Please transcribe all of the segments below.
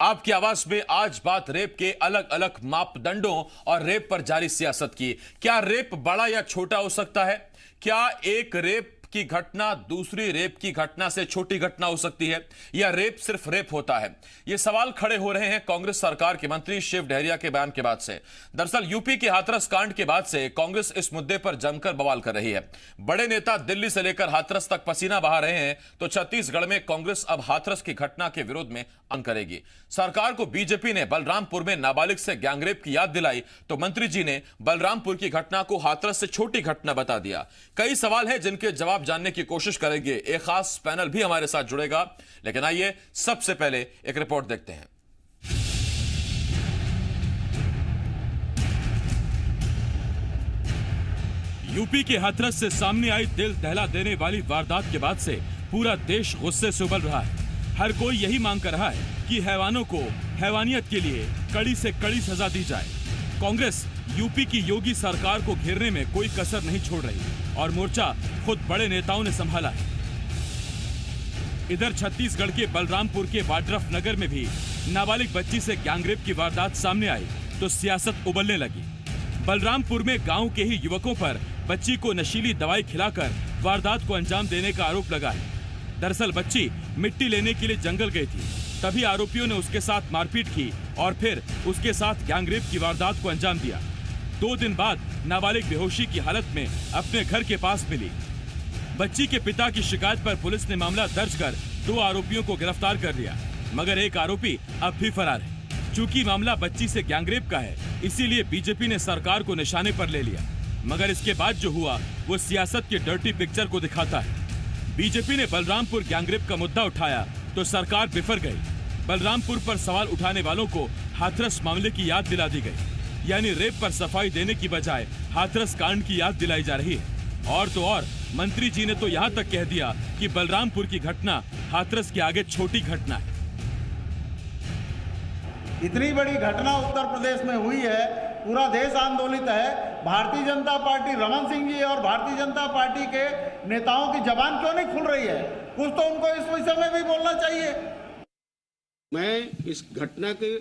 आपकी आवाज में आज बात रेप के अलग अलग मापदंडों और रेप पर जारी सियासत की। क्या रेप बड़ा या छोटा हो सकता है? क्या एक रेप की घटना दूसरी रेप की घटना से छोटी घटना हो सकती है, या रेप सिर्फ रेप होता है? ये सवाल खड़े हो रहे हैं कांग्रेस सरकार के मंत्री शिव डहरिया के बयान के बाद से। दरअसल यूपी के हाथरस कांड के बाद से कांग्रेस इस मुद्दे पर जमकर बवाल कर रही है। बड़े नेता दिल्ली से लेकर हाथरस तक पसीना बहा रहे हैं, तो छत्तीसगढ़ में कांग्रेस अब हाथरस की घटना के विरोध में अंग करेगी। सरकार को बीजेपी ने बलरामपुर में नाबालिग से गैंगरेप की याद दिलाई, तो मंत्री जी ने बलरामपुर की घटना को हाथरस से छोटी घटना बता दिया। कई सवाल हैं जिनके जवाब जानने की कोशिश करेंगे। एक खास पैनल भी हमारे साथ जुड़ेगा, लेकिन आइए सबसे पहले एक रिपोर्ट देखते हैं। यूपी के हाथरस से सामने आई दिल दहला देने वाली वारदात के बाद से पूरा देश गुस्से से उबल रहा है। हर कोई यही मांग कर रहा है कि हैवानों को हैवानियत के लिए कड़ी से कड़ी सजा दी जाए। कांग्रेस यूपी की योगी सरकार को घेरने में कोई कसर नहीं छोड़ रही और मोर्चा खुद बड़े नेताओं ने संभाला है। इधर छत्तीसगढ़ के बलरामपुर के वाड्रफ नगर में भी नाबालिग बच्ची से गैंगरेप की वारदात सामने आई तो सियासत उबलने लगी। बलरामपुर में गांव के ही युवकों पर बच्ची को नशीली दवाई खिलाकर वारदात को अंजाम देने का आरोप लगा है। दरअसल बच्ची मिट्टी लेने के लिए जंगल गई थी, तभी आरोपियों ने उसके साथ मारपीट की और फिर उसके साथ गैंगरेप की वारदात को अंजाम दिया। 2 दिन बाद नाबालिग बेहोशी की हालत में अपने घर के पास मिली। बच्ची के पिता की शिकायत पर पुलिस ने मामला दर्ज कर 2 आरोपियों को गिरफ्तार कर लिया, मगर एक आरोपी अब भी फरार है। चूंकि मामला बच्ची से गैंगरेप का है, इसीलिए बीजेपी ने सरकार को निशाने पर ले लिया, मगर इसके बाद जो हुआ वो सियासत की डर्टी पिक्चर को दिखाता है। बीजेपी ने बलरामपुर गैंगरेप का मुद्दा उठाया तो सरकार बिफर गई। बलरामपुर पर सवाल उठाने वालों को हाथरस मामले की याद दिला दी गई, यानी रेप पर सफाई देने की बजाय हाथरस कांड की याद दिलाई जा रही है। और तो और मंत्री जी ने तो यहाँ तक कह दिया कि बलरामपुर की घटना हाथरस के आगे छोटी घटना है। इतनी बड़ी घटना उत्तर प्रदेश में हुई है, पूरा देश आंदोलित है। भारतीय जनता पार्टी, रमन सिंह जी और भारतीय जनता पार्टी के नेताओं की जबान क्यों नहीं खुल रही है? कुछ तो उनको इस विषय में भी बोलना चाहिए। मैं इस घटना की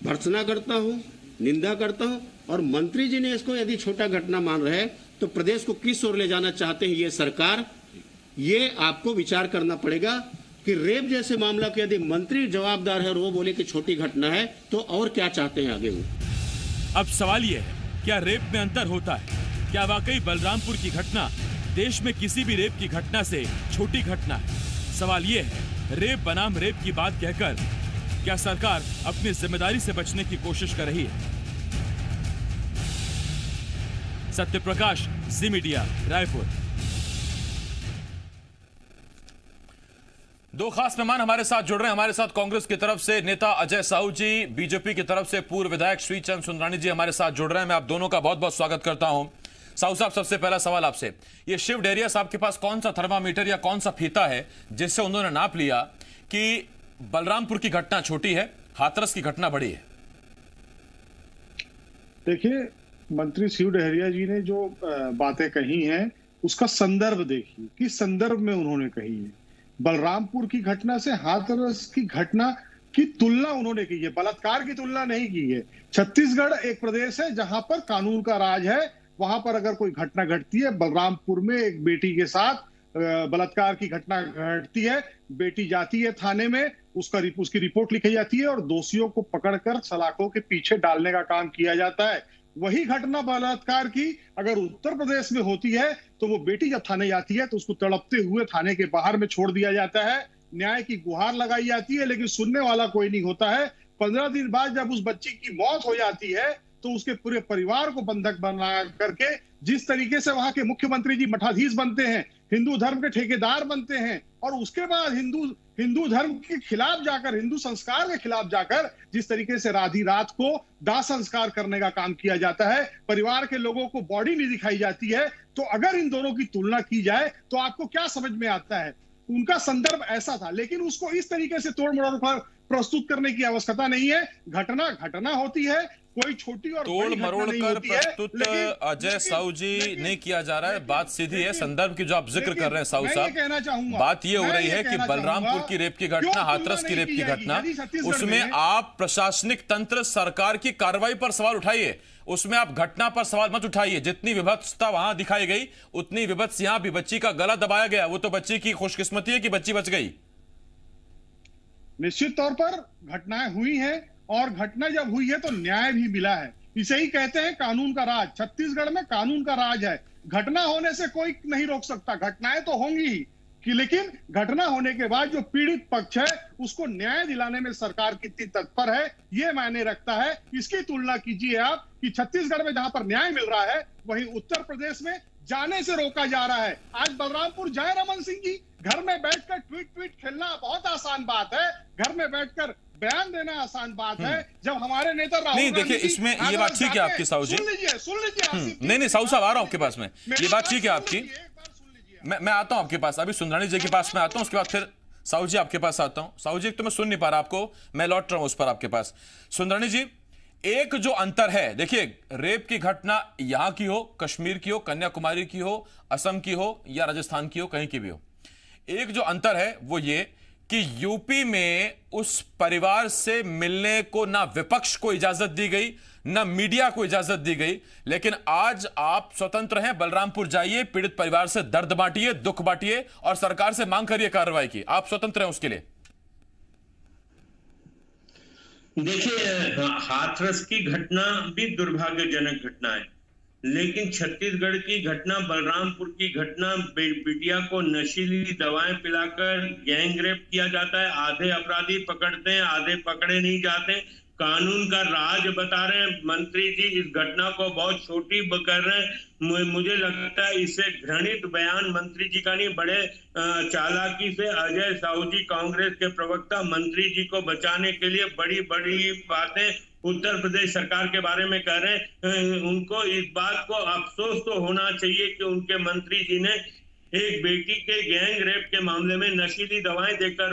भर्त्सना करता हूं, निंदा करता हूं, और मंत्री जी ने इसको यदि छोटा घटना मान रहे हैं तो प्रदेश को किस ओर ले जाना चाहते हैं ये सरकार, ये आपको विचार करना पड़ेगा कि रेप जैसे मामला के यदि मंत्री जवाबदार है और वो बोले कि छोटी घटना है, तो और क्या चाहते हैं आगे वो। अब सवाल ये है, क्या रेप में अंतर होता है? क्या वाकई बलरामपुर की घटना देश में किसी भी रेप की घटना से छोटी घटना है? सवाल ये है, रेप बनाम रेप की बात कहकर क्या सरकार अपनी जिम्मेदारी से बचने की कोशिश कर रही है? सत्यप्रकाश, जी मीडिया, रायपुर। 2 खास मेहमान हमारे साथ जुड़ रहे हैं। हमारे साथ कांग्रेस की तरफ से नेता अजय साहू जी, बीजेपी की तरफ से पूर्व विधायक श्रीचंद सुंदरानी जी हमारे साथ जुड़ रहे हैं। मैं आप दोनों का बहुत बहुत स्वागत करता हूं। साहू साहब, सबसे पहला सवाल आपसे, ये शिव डहरिया साहब के पास कौन सा थर्मामीटर या कौन सा फीता है जिससे उन्होंने नाप लिया कि बलरामपुर की घटना छोटी है, हाथरस की घटना बड़ी है? देखिए, मंत्री शिव डहरिया जी ने जो बातें कही हैं उसका संदर्भ देखिए, किस संदर्भ में उन्होंने कही है। बलरामपुर की घटना से हाथरस की घटना की तुलना उन्होंने की है, बलात्कार की तुलना नहीं की है। छत्तीसगढ़ एक प्रदेश है जहां पर कानून का राज है। वहां पर अगर कोई घटना घटती है, बलरामपुर में एक बेटी के साथ बलात्कार की घटना घटती है, बेटी जाती है थाने में, उसकी रिपोर्ट लिखी जाती है और दोषियों को पकड़कर सलाखों के पीछे डालने का काम किया जाता है। वही घटना बलात्कार की अगर उत्तर प्रदेश में होती है तो वो बेटी जब थाने जाती है तो उसको तड़पते हुए थाने के बाहर में छोड़ दिया जाता है, न्याय की गुहार लगाई जाती है, लेकिन सुनने वाला कोई नहीं होता है। 15 दिन बाद जब उस बच्ची की मौत हो जाती है तो उसके पूरे परिवार को बंधक बना करके जिस तरीके से वहां के मुख्यमंत्री जी मठाधीश बनते हैं, हिंदू धर्म के ठेकेदार बनते हैं, और उसके बाद हिंदू धर्म के खिलाफ जाकर, हिंदू संस्कार के खिलाफ जाकर जिस तरीके से आधी रात को दाह संस्कार करने का काम किया जाता है, परिवार के लोगों को बॉडी नहीं दिखाई जाती है, तो अगर इन दोनों की तुलना की जाए तो आपको क्या समझ में आता है? उनका संदर्भ ऐसा था, लेकिन उसको इस तरीके से तोड़ मरोड़ कर प्रस्तुत करने की आवश्यकता नहीं है। घटना घटना होती है, कोई छोटी और तोड़ मरोड़ कर प्रस्तुत अजय साहू जी नहीं किया जा रहा है। बात सीधी है, संदर्भ की जो आप जिक्र कर रहे हैं साहू साहब, बात ये हो रही है कि बलरामपुर की रेप की घटना, हाथरस की रेप की घटना, उसमें आप प्रशासनिक तंत्र सरकार की कार्रवाई पर सवाल उठाइए, उसमें आप घटना पर सवाल मत उठाइए। जितनी विभत्सता वहां दिखाई गई उतनी विभत्स यहां भी। बच्ची का गला दबाया गया, वो तो बच्ची की खुशकिस्मती है कि बच्ची बच गई। निश्चित तौर पर घटनाएं हुई हैं, और घटना जब हुई है तो न्याय भी मिला है। इसे ही कहते हैं कानून का राज। छत्तीसगढ़ में कानून का राज है। घटना होने से कोई नहीं रोक सकता, घटनाएं तो होंगी ही कि, लेकिन घटना होने के बाद जो पीड़ित पक्ष है उसको न्याय दिलाने में सरकार कितनी तत्पर है, ये मायने रखता है। इसकी तुलना कीजिए आप कि छत्तीसगढ़ में जहां पर न्याय मिल रहा है, वहीं उत्तर प्रदेश में जाने से रोका जा रहा है। आज बलरामपुर जाए रमन सिंह जी, घर में बैठकर ट्वीट खेलना बहुत आसान बात है, घर में बैठकर बयान देना आसान बात है। जब हमारे नेता राहुल नहीं, देखिए इसमें ये बात ठीक है आपकी साहू जी। सुन लीजिए नहीं साहू साहब, आ रहा हूं आपके पास में, ये बात ठीक है आपकी। मैं आता हूं आपके पास, अभी सुंदरानी जी के पास में आता हूं, उसके बाद फिर साहू जी आपके पास आता हूं। साहू जी तो मैं सुन नहीं पा रहा आपको, मैं लौट रहा हूं उस पर आपके पास। सुंदरानी जी, एक जो अंतर है, देखिए रेप की घटना यहां की हो, कश्मीर की हो, कन्याकुमारी की हो, असम की हो या राजस्थान की हो, कहीं की भी हो, एक जो अंतर है वो ये कि यूपी में उस परिवार से मिलने को ना विपक्ष को इजाजत दी गई, ना मीडिया को इजाजत दी गई। लेकिन आज आप स्वतंत्र हैं, बलरामपुर जाइए, पीड़ित परिवार से दर्द बांटिए, दुख बांटिए और सरकार से मांग करिए कार्रवाई की। आप स्वतंत्र हैं उसके लिए। देखिए, हाथरस की घटना भी दुर्भाग्यजनक घटना है, लेकिन छत्तीसगढ़ की घटना, बलरामपुर की घटना, बिटिया को नशीली दवाएं पिलाकर गैंग रेप किया जाता है। आधे अपराधी पकड़ते हैं, आधे पकड़े नहीं जाते। कानून का राज बता रहे हैं मंत्री जी, इस घटना को बहुत छोटी कर रहे हैं। मुझे लगता है इससे घृणित बयान मंत्री जी का नहीं, बड़े चालाकी से अजय साहू जी, कांग्रेस के प्रवक्ता, मंत्री जी को बचाने के लिए बड़ी बड़ी बातें उत्तर प्रदेश सरकार के बारे में कह रहे हैं। उनको इस बात को अफसोस तो होना चाहिए कि उनके मंत्री जी ने एक बेटी के गैंग रेप के मामले में नशीली दवाएं देकर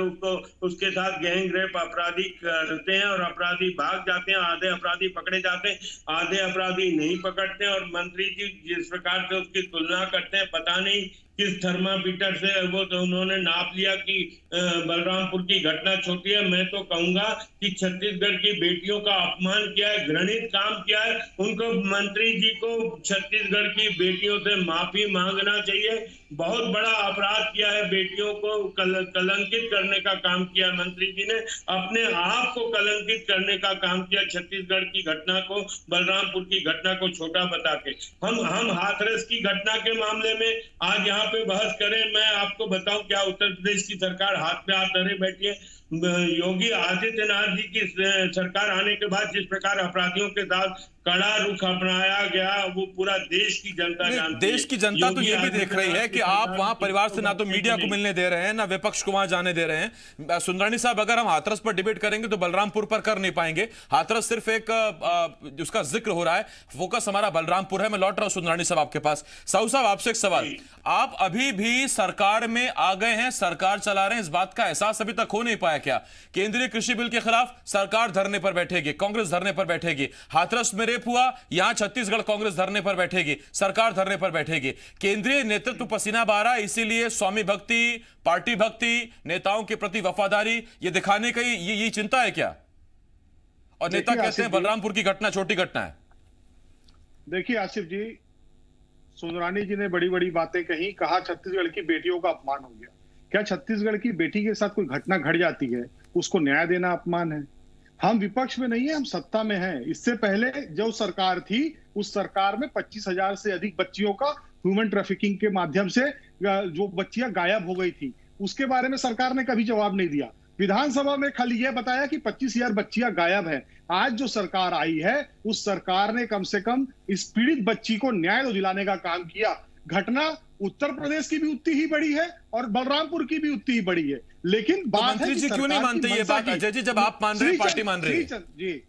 उसके साथ गैंग रेप अपराधी करते हैं और अपराधी भाग जाते हैं। आधे अपराधी पकड़े जाते हैं, आधे अपराधी नहीं पकड़ते हैं। और मंत्री जी जिस प्रकार से उसकी तुलना करते हैं, पता नहीं किस थर्मामीटर से वो तो उन्होंने नाप लिया कि बलरामपुर की घटना छोटी है। मैं तो कहूंगा कि छत्तीसगढ़ की बेटियों का अपमान किया है, घृणित काम किया है। उनको, मंत्री जी को छत्तीसगढ़ की बेटियों से माफी मांगना चाहिए। बहुत बड़ा अपराध किया है, बेटियों को कलंकित करने का काम किया मंत्री जी ने, अपने आप को कलंकित करने का काम किया। छत्तीसगढ़ की घटना को, बलरामपुर की घटना को छोटा बता के हम हाथरस की घटना के मामले में आज यहाँ पे बहस करें। मैं आपको बताऊं क्या उत्तर प्रदेश की सरकार हाथ पे हाथ धरे बैठी है। योगी आदित्यनाथ जी की सरकार आने के बाद जिस प्रकार अपराधियों के साथ कड़ा रुख अपनाया गया, वो पूरा देश की जनता जानती है। देश की जनता तो ये भी देख रही है कि आप वहां परिवार से ना तो मीडिया को मिलने दे रहे हैं, ना विपक्ष को वहां जाने दे रहे हैं। सुंदरानी साहब, अगर हम हाथरस पर डिबेट करेंगे तो बलरामपुर पर कर नहीं पाएंगे। हाथरस सिर्फ एक उसका जिक्र हो रहा है, फोकस हमारा बलरामपुर है। मैं लौट रहा हूं सुंदरानी साहब आपके पास। साहू साहब, आपसे एक सवाल, आप अभी भी सरकार में आ गए हैं, सरकार चला रहे हैं, इस बात का एहसास अभी तक हो नहीं पाया क्या? केंद्रीय कृषि बिल के खिलाफ सरकार धरने पर बैठेगी, कांग्रेस धरने पर बैठेगी। हाथरस में रेप हुआ, यहां छत्तीसगढ़ कांग्रेस धरने पर बैठेगी, सरकार धरने पर बैठेगी। केंद्रीय नेतृत्व पसीना बहा रहा है, इसीलिए स्वामी भक्ति, पार्टी भक्ति, नेताओं के प्रति वफादारी ये दिखाने का ये चिंता है क्या? और नेता कहते हैं बलरामपुर की घटना छोटी घटना है। देखिए आसिफ जी, सुंदरानी जी ने बड़ी बड़ी बातें कही, कहा छत्तीसगढ़ की बेटियों का अपमान हो गया। क्या छत्तीसगढ़ की बेटी के साथ कोई घटना घट जाती है उसको न्याय देना अपमान है? हम विपक्ष में नहीं है, हम सत्ता में हैं। इससे पहले जो सरकार थी, उस सरकार में 25,000 से अधिक बच्चियों का ह्यूमन ट्रैफिकिंग के माध्यम से जो बच्चियां गायब हो गई थी, उसके बारे में सरकार ने कभी जवाब नहीं दिया। विधानसभा में खाली यह बताया कि 25,000 बच्चियां गायब हैं। आज जो सरकार आई है, उस सरकार ने कम से कम इस पीड़ित बच्ची को न्याय दिलाने का काम किया। घटना उत्तर प्रदेश की भी उतनी ही बड़ी है और बलरामपुर की भी उतनी ही बड़ी है, लेकिन बात मंत्री जी क्यों नहीं मानते ये बात? अजय जी, जब आप मान रहे हैं, पार्टी मान रही है जी,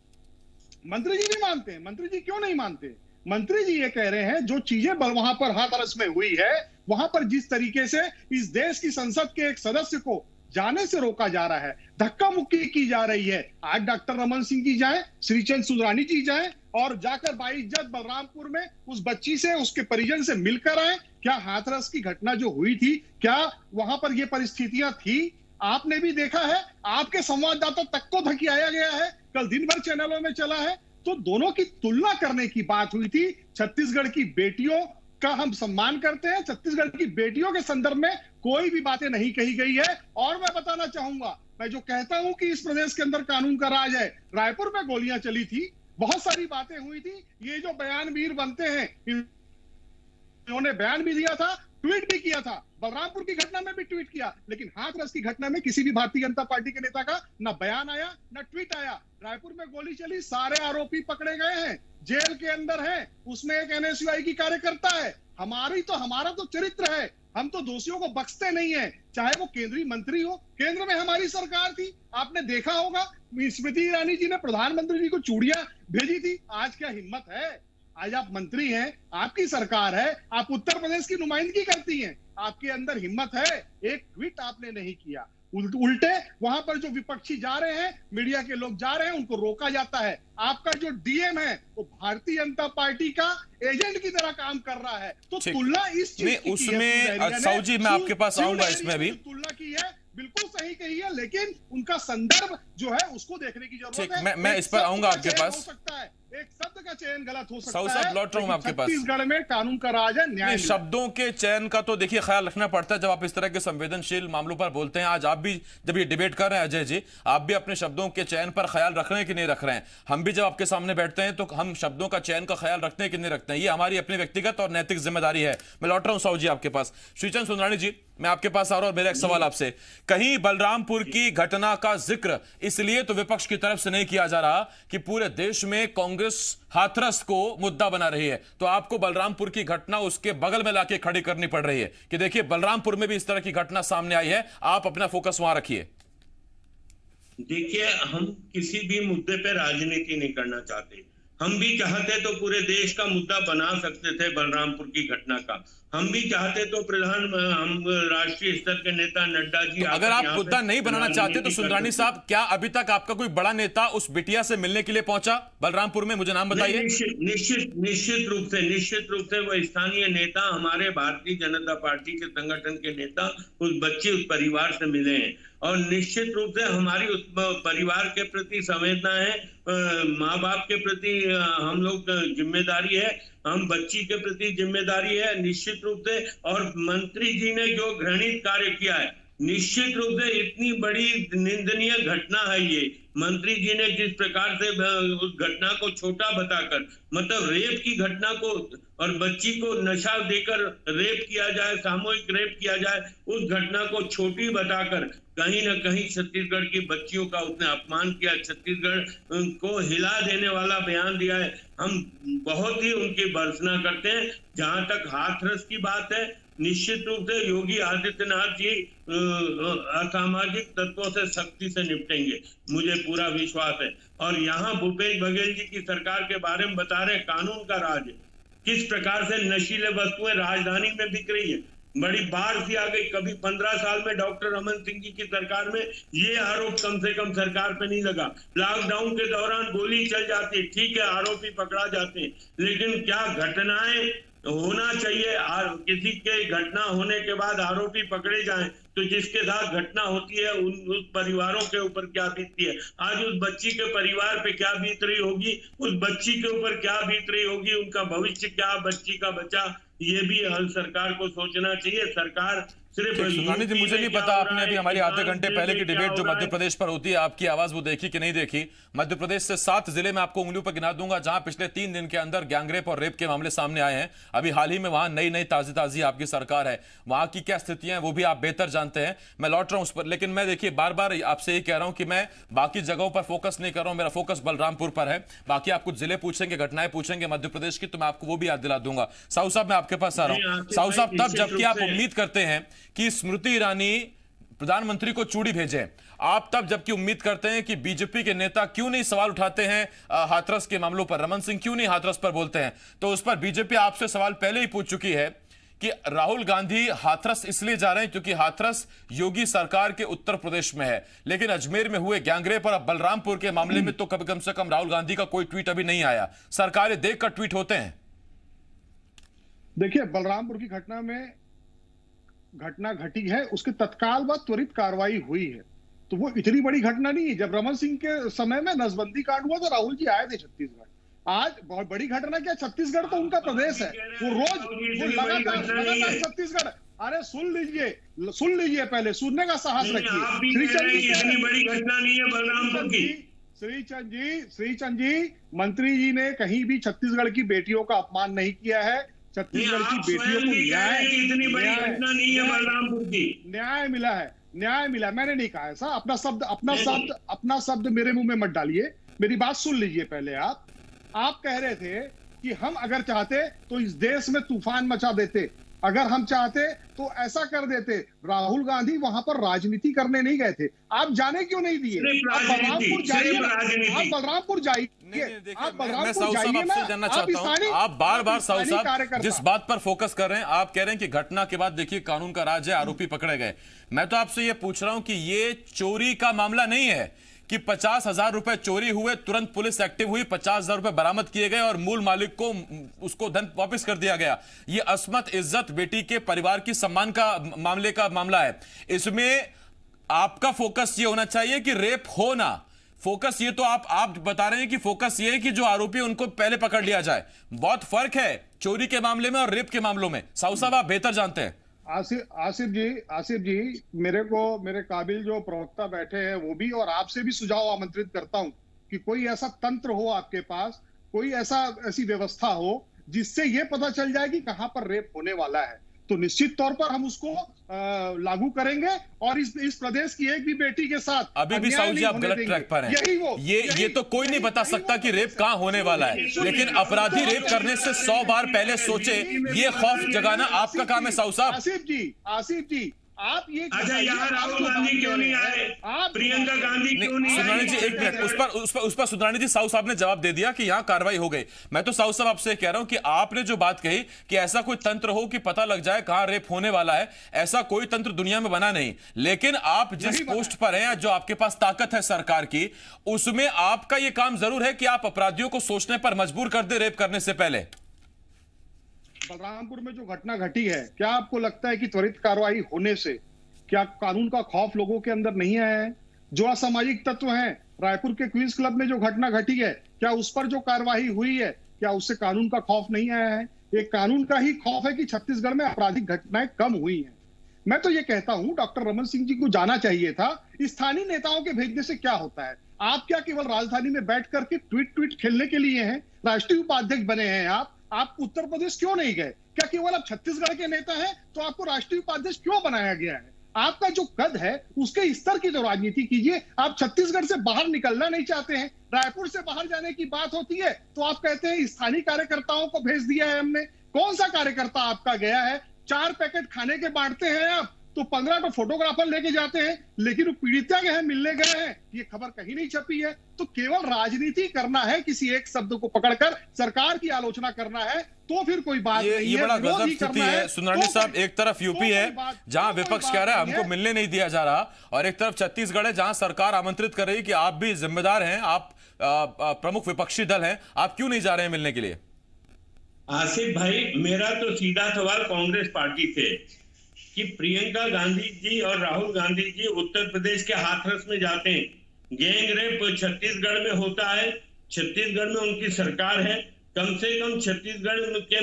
मंत्री जी भी मानते हैं। मंत्री जी क्यों नहीं मानते? मंत्री जी ये कह रहे हैं जो चीजें वहां पर हाथरस में हुई है, वहां पर जिस तरीके से इस देश की संसद के एक सदस्य को जाने से रोका जा रहा है, धक्का मुक्की की जा रही है। आज डॉक्टर रमन सिंह जी जाए, श्रीचंद सुंदरानी जी जाए और जाकर बाइज्जत बलरामपुर में उस बच्ची से, उसके परिजन से मिलकर आए। क्या हाथरस की घटना जो हुई थी, क्या वहां पर ये परिस्थितियां थी? आपने भी देखा है, आपके संवाददाता तक को धकियाया गया है, कल दिन भर चैनलों में चला है। तो दोनों की तुलना करने की बात हुई थी। छत्तीसगढ़ की बेटियों का हम सम्मान करते हैं, छत्तीसगढ़ की बेटियों के संदर्भ में कोई भी बातें नहीं कही गई है। और मैं बताना चाहूंगा, मैं जो कहता हूं कि इस प्रदेश के अंदर कानून का राज है, रायपुर में गोलियां चली थी, बहुत सारी बातें हुई थी। ये जो बयानवीर बनते हैं, इन्होंने बयान भी दिया था, ट्वीट भी किया था, बलरामपुर की घटना में भी ट्वीट किया, लेकिन हाथरस की घटना में किसी भी भारतीय जनता पार्टी के नेता का ना बयान आया ना ट्वीट आया। रायपुर में गोली चली, सारे आरोपी पकड़े गए हैं, जेल के अंदर हैं, उसमें एक एनएसयूआई की कार्यकर्ता है। हमारा तो चरित्र है, हम तो दोषियों को बख्शते नहीं है, चाहे वो केंद्रीय मंत्री हो। केंद्र में हमारी सरकार थी, आपने देखा होगा स्मृति ईरानी जी ने प्रधानमंत्री जी को चूड़ियां भेजी थी। आज क्या हिम्मत है? आज आप मंत्री हैं, आपकी सरकार है, आप उत्तर प्रदेश की नुमाइंदगी करती हैं, आपके अंदर हिम्मत है? एक ट्वीट आपने नहीं किया। उल्टे वहां पर जो विपक्षी जा रहे हैं, मीडिया के लोग जा रहे हैं, उनको रोका जाता है। आपका जो डीएम है वो भारतीय जनता पार्टी का एजेंट की तरह काम कर रहा है। तो तुलना इस चीज की उसमें साहू जी मैं आपके पास आऊंगा, इसमें भी तुलना की है, बिल्कुल सही कही है, लेकिन उनका संदर्भ जो है उसको देखने की जरूरत है। मैं इस पर आऊंगा आपके पास। हो सकता है एक शब्द का चयन गलत हो सकता साहू साहब लौट रहा हूं मैं आपके पास। छत्तीसगढ़ में कानून का राज है, न्याय। शब्दों के चयन का तो देखिए ख्याल रखना पड़ता है जब आप इस तरह के संवेदनशील मामलों पर बोलते हैं। आज आप भी जब ये डिबेट कर रहे हैं अजय जी, आप भी अपने शब्दों के चयन पर ख्याल रख रहे हैं कि नहीं रख रहे हैं? हम भी जब आपके सामने बैठते हैं तो हम शब्दों का चयन का ख्याल रखते हैं कि नहीं रखते हैं? ये हमारी अपनी व्यक्तिगत और नैतिक जिम्मेदारी है। मैं लौट रहा हूं साहू जी आपके पास। श्रीचंद सुंदरानी जी, मैं आपके पास आ रहा हूं। मेरा एक सवाल आपसे, कहीं बलरामपुर की घटना का जिक्र इसलिए तो विपक्ष की तरफ से नहीं किया जा रहा कि पूरे देश में कांग्रेस हाथरस को मुद्दा बना रही है, तो आपको बलरामपुर की घटना उसके बगल में लाके खड़ी करनी पड़ रही है कि देखिए बलरामपुर में भी इस तरह की घटना सामने आई है, आप अपना फोकस वहां रखिए। देखिए, हम किसी भी मुद्दे पे राजनीति नहीं करना चाहते। हम भी चाहते तो पूरे देश का मुद्दा बना सकते थे तो की घटना का। हम भी चाहते तो हम राष्ट्रीय स्तर के नेता नड्डा जी, तो अगर आप मुद्दा नहीं बनाना चाहते तो सुंदरानी साहब, क्या अभी तक आपका कोई बड़ा नेता उस बिटिया से मिलने के लिए पहुंचा बलरामपुर में? मुझे नाम बताइए। निश्चित रूप से वो स्थानीय नेता, हमारे भारतीय जनता पार्टी के संगठन के नेता उस बच्चे, उस परिवार से मिले हैं। और निश्चित रूप से हमारी उस परिवार के प्रति संवेदना है, माँ बाप के प्रति हम लोग जिम्मेदारी है, हम बच्ची के प्रति जिम्मेदारी है निश्चित रूप से। और मंत्री जी ने जो घृणित कार्य किया है, निश्चित रूप से इतनी बड़ी निंदनीय घटना है ये। मंत्री जी ने जिस प्रकार से उस घटना को छोटा बताकर, मतलब रेप की घटना को और बच्ची को नशा देकर रेप किया जाए, सामूहिक रेप किया जाए, उस घटना को छोटी बताकर कहीं ना कहीं छत्तीसगढ़ की बच्चियों का उसने अपमान किया, छत्तीसगढ़ को हिला देने वाला बयान दिया है। हम बहुत ही उनकी भर्त्सना करते हैं। जहां तक हाथरस की बात है, निश्चित रूप से योगी आदित्यनाथ जी असामाजिक तत्वों से सख्ती से निपटेंगे, मुझे पूरा विश्वास है। और यहाँ भूपेश बघेल जी की सरकार के बारे में बता रहे कानून का राज है, किस प्रकार से नशीले वस्तुएं राजधानी में बिक रही है। बड़ी बाढ़ सी आ गई, कभी 15 साल में डॉक्टर रमन सिंह जी की सरकार में ये आरोप कम से कम सरकार पे नहीं लगा। लॉकडाउन के दौरान गोली चल जाती है, ठीक है, आरोपी पकड़ा जाते हैं, लेकिन क्या घटनाएं होना चाहिए? किसी के घटना होने के बाद आरोपी पकड़े जाएं तो जिसके साथ घटना होती है उस परिवारों के ऊपर क्या बीतती है? आज उस बच्ची के परिवार पे क्या बीत रही होगी, उस बच्ची के ऊपर क्या बीत रही होगी, उनका भविष्य क्या, बच्ची का बच्चा, ये भी हर सरकार को सोचना चाहिए। सरकार सिर्फ सुंदरानी जी, मुझे नहीं पता आपने अभी हमारी आधे घंटे पहले की डिबेट जो मध्य प्रदेश पर होती है, आपकी आवाज वो देखी कि नहीं देखी? मध्य प्रदेश से 7 जिले में आपको उंगलियों पर गिना दूंगा जहां पिछले 3 दिन के अंदर गैंगरेप और रेप के मामले सामने आए हैं। अभी हाल ही में वहां नई ताजी आपकी सरकार है, वहां की क्या स्थितियां हैं वो भी आप बेहतर जानते हैं। मैं लौट रहा हूं उस पर, लेकिन मैं देखिए बार बार आपसे ये कह रहा हूं कि मैं बाकी जगहों पर फोकस नहीं कर रहा हूं, मेरा फोकस बलरामपुर पर है। बाकी आप कुछ जिले पूछेंगे, घटनाएं पूछेंगे मध्य प्रदेश की, तो मैं आपको वो भी याद दिला दूंगा। साहू साहब, मैं आपके पास आ रहा हूं। साहू साहब, तब जबकि आप उम्मीद करते हैं कि स्मृति ईरानी प्रधानमंत्री को चूड़ी भेजे, आप तब जबकि उम्मीद करते हैं कि बीजेपी के नेता क्यों नहीं सवाल उठाते हैं हाथरस के मामलों पर, रमन सिंह क्यों नहीं हाथरस पर बोलते हैं, तो उस पर बीजेपी आपसे सवाल पहले ही पूछ चुकी है कि राहुल गांधी हाथरस इसलिए जा रहे हैं क्योंकि हाथरस योगी सरकार के उत्तर प्रदेश में है, लेकिन अजमेर में हुए गैंगरेप और अब बलरामपुर के मामले में तो कभी कम से कम राहुल गांधी का कोई ट्वीट अभी नहीं आया। सरकारें देखकर ट्वीट होते हैं। देखिए, बलरामपुर की घटना में घटना घटी है, उसके तत्काल बाद त्वरित कार्रवाई हुई है, तो वो इतनी बड़ी घटना नहीं है। जब रमन सिंह के समय में नसबंदी कांड हुआ तो राहुल जी आए थे छत्तीसगढ़। आज बहुत बड़ी घटना क्या, छत्तीसगढ़ तो उनका प्रदेश है, वो लगातार छत्तीसगढ़। अरे सुन लीजिए, पहले सुनने का साहस रखिए। श्रीचंद जी, मंत्री जी ने कहीं भी छत्तीसगढ़ की बेटियों का अपमान नहीं किया है। छत्तीसगढ़ की बेटियों को न्याय मिला। मैंने नहीं कहा ऐसा। अपना शब्द मेरे मुंह में मत डालिए। मेरी बात सुन लीजिए पहले। आप कह रहे थे कि हम अगर चाहते तो इस देश में तूफान मचा देते, अगर हम चाहते तो ऐसा कर देते। राहुल गांधी वहां पर राजनीति करने नहीं गए थे। आप जाने क्यों नहीं दिए? आप बलरामपुर जाइए। मैं साहू साहब आपसे जानना चाहता हूं, आप बार बार साहू साहब जिस बात पर फोकस कर रहे हैं, आप कह रहे हैं कि घटना के बाद देखिए कानून का राज है, आरोपी पकड़े गए। मैं तो आपसे ये पूछ रहा हूं कि ये चोरी का मामला नहीं है कि 50,000 रुपए चोरी हुए, तुरंत पुलिस एक्टिव हुई, 50,000 रुपए बरामद किए गए और मूल मालिक को उसको धन वापस कर दिया गया। ये अस्मत इज्जत बेटी के परिवार की सम्मान का मामला है। इसमें आपका फोकस ये होना चाहिए कि रेप हो ना। फोकस ये तो आप बता रहे हैं कि फोकस ये है कि जो आरोपी उनको पहले पकड़ लिया जाए। बहुत फर्क है चोरी के मामले में और रेप के मामलों में। साहू साहब आप बेहतर जानते हैं। आसिफ जी, मेरे काबिल जो प्रवक्ता बैठे हैं वो भी, और आपसे भी सुझाव आमंत्रित करता हूं कि कोई ऐसा तंत्र हो आपके पास, कोई ऐसी व्यवस्था हो जिससे ये पता चल जाए कि कहां पर रेप होने वाला है, तो निश्चित तौर पर हम उसको लागू करेंगे और इस प्रदेश की एक भी बेटी के साथ अभी भी साहू जी आप गलत ट्रैक पर हैं। ये तो कोई नहीं बता सकता कि रेप कहां होने वाला है, लेकिन अपराधी रेप करने से 100 बार पहले सोचे, ये खौफ जगाना आपका काम है साहू साहब। आसिफ जी आप ये अच्छा, यहाँ राहुल गांधी क्यों नहीं आए, प्रियंका गांधी क्यों नहीं? सुंदरानी जी एक मिनट, उस पर सुंदरानी जी साहू साहब ने जवाब दे दिया कि यहाँ कार्रवाई हो गई। मैं तो साहू साहब आपसे कह रहा हूं कि आपने जो बात कही कि ऐसा कोई तंत्र हो कि पता लग जाए कहां रेप होने वाला है, ऐसा कोई तंत्र दुनिया में बना नहीं। लेकिन आप जिस पोस्ट पर हैं, जो आपके पास ताकत है सरकार की, उसमें आपका यह काम जरूर है कि आप अपराधियों को सोचने पर मजबूर कर दे रेप करने से पहले। बलरामपुर में जो घटना घटी है, क्या आपको लगता है कि त्वरित कार्रवाई होने से क्या कानून का खौफ लोगों के अंदर नहीं आया है? जो असामाजिक तत्व हैं, रायपुर के क्वींस क्लब में जो घटना घटी है, क्या उस पर जो कार्रवाई हुई है, क्या उससे कानून का खौफ नहीं आया है? एक कानून का ही खौफ है कि छत्तीसगढ़ में आपराधिक घटनाएं कम हुई हैं। मैं तो ये कहता हूं डॉक्टर रमन सिंह जी को जाना चाहिए था। स्थानीय नेताओं के भेजने से क्या होता है? आप क्या केवल राजधानी में बैठ करके ट्वीट खेलने के लिए हैं? राष्ट्रीय उपाध्यक्ष बने हैं आप उत्तर प्रदेश क्यों नहीं गए? क्या केवल आप छत्तीसगढ़ के नेता हैं तो आपको राष्ट्रीय उपाध्यक्ष क्यों बनाया गया है? आपका जो कद है उसके स्तर की तो राजनीति कीजिए। आप छत्तीसगढ़ से बाहर निकलना नहीं चाहते हैं, रायपुर से बाहर जाने की बात होती है तो आप कहते हैं स्थानीय कार्यकर्ताओं को भेज दिया है हमने। कौन सा कार्यकर्ता आपका गया है? 4 पैकेट खाने के बांटते हैं आप तो 15 को फोटोग्राफर लेके जाते हैं, लेकिन वो पीड़िता के हैं मिलने गए हैं, ये खबर कहीं नहीं छपी है। तो केवल राजनीति करना है, किसी एक शब्द को पकड़कर सरकार की आलोचना करना है तो फिर कोई बात नहीं है। ये बड़ा गजब स्थिति है सुंदरानी साहब। एक तरफ यूपी है जहां विपक्ष कह रहा है हमको मिलने नहीं दिया जा रहा, और एक तरफ छत्तीसगढ़ है जहां सरकार आमंत्रित कर रही है कि आप भी जिम्मेदार हैं, आप प्रमुख विपक्षी दल हैं, आप क्यों नहीं जा रहे हैं मिलने के लिए? आसिफ भाई, मेरा तो सीधा सवाल कांग्रेस पार्टी से कि प्रियंका गांधी जी और राहुल गांधी जी उत्तर प्रदेश के हाथरस में जाते हैं, गैंग रेप छत्तीसगढ़ में होता है, छत्तीसगढ़ में उनकी सरकार है, कम से कम छत्तीसगढ़ के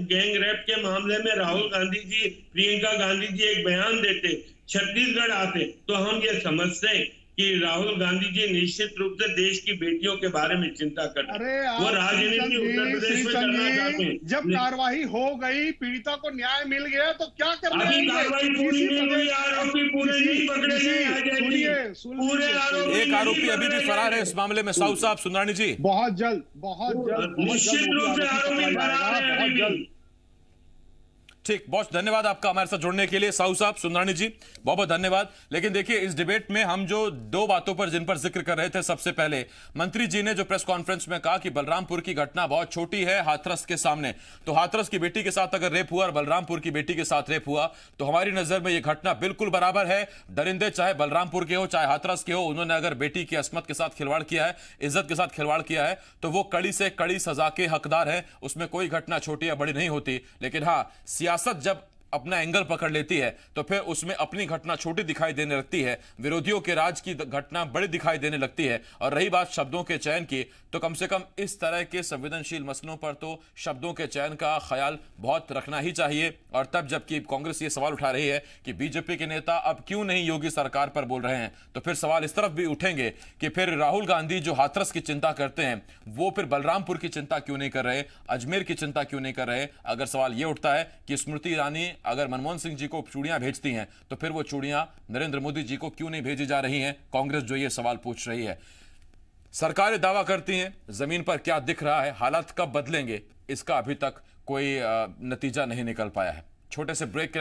गैंग रेप के मामले में राहुल गांधी जी, प्रियंका गांधी जी एक बयान देते, छत्तीसगढ़ आते तो हम ये समझते हैं कि राहुल गांधी जी निश्चित रूप से देश की बेटियों के बारे में चिंता करते हैं। वो राजनीति उत्तर प्रदेश में करना चाहते हैं। जब कार्रवाई हो गई, पीड़िता को न्याय मिल गया तो क्या करना है? अभी कार्रवाई पूरी नहीं हुई, आरोपी पूरे नहीं पकड़े गए। पूरे आरोपी, एक आरोपी अभी भी फरार है इस मामले में। साहू साहब, सुंदरानी जी, बहुत जल्द निश्चित रूप से आरोपी फरार है, बहुत जल्द। ठीक, बहुत धन्यवाद आपका हमारे साथ जुड़ने के लिए साहू साहब, सुंदरानी जी, बहुत बहुत धन्यवाद। लेकिन देखिए, इस डिबेट में हम जो दो बातों पर जिन पर जिक्र कर रहे थे, सबसे पहले मंत्री जी ने जो प्रेस कॉन्फ्रेंस में कहा कि बलरामपुर की घटना बहुत छोटी है हाथरस के सामने, तो हाथरस की बेटी के साथ अगर रेप हुआ और बलरामपुर की बेटी के साथ रेप हुआ तो हमारी नजर में यह घटना बिल्कुल बराबर है। दरिंदे चाहे बलरामपुर के हो चाहे हाथरस के हो, उन्होंने अगर बेटी की अस्मत के साथ खिलवाड़ किया है, इज्जत के साथ खिलवाड़ किया है, तो वो कड़ी से कड़ी सजा के हकदार है। उसमें कोई घटना छोटी या बड़ी नहीं होती। लेकिन हां, सियासत जब अपना एंगल पकड़ लेती है तो फिर उसमें अपनी घटना छोटी दिखाई देने लगती है, विरोधियों के राज की घटना बड़ी दिखाई देने लगती है। और रही बात शब्दों के चयन की, तो कम से कम इस तरह के संवेदनशील मसलों पर तो शब्दों के चयन का ख्याल बहुत रखना ही चाहिए। और तब जबकि कांग्रेस ये सवाल उठा रही है कि बीजेपी के नेता अब क्यों नहीं योगी सरकार पर बोल रहे हैं, तो फिर सवाल इस तरफ भी उठेंगे कि फिर राहुल गांधी जो हाथरस की चिंता करते हैं, वो फिर बलरामपुर की चिंता क्यों नहीं कर रहे, अजमेर की चिंता क्यों नहीं कर रहे। अगर सवाल ये उठता है कि स्मृति ईरानी अगर मनमोहन सिंह जी को चूड़ियां भेजती हैं, तो फिर वो चूड़ियां नरेंद्र मोदी जी को क्यों नहीं भेजी जा रही हैं, कांग्रेस जो ये सवाल पूछ रही है। सरकारें दावा करती हैं, जमीन पर क्या दिख रहा है, हालात कब बदलेंगे, इसका अभी तक कोई नतीजा नहीं निकल पाया है। छोटे से ब्रेक के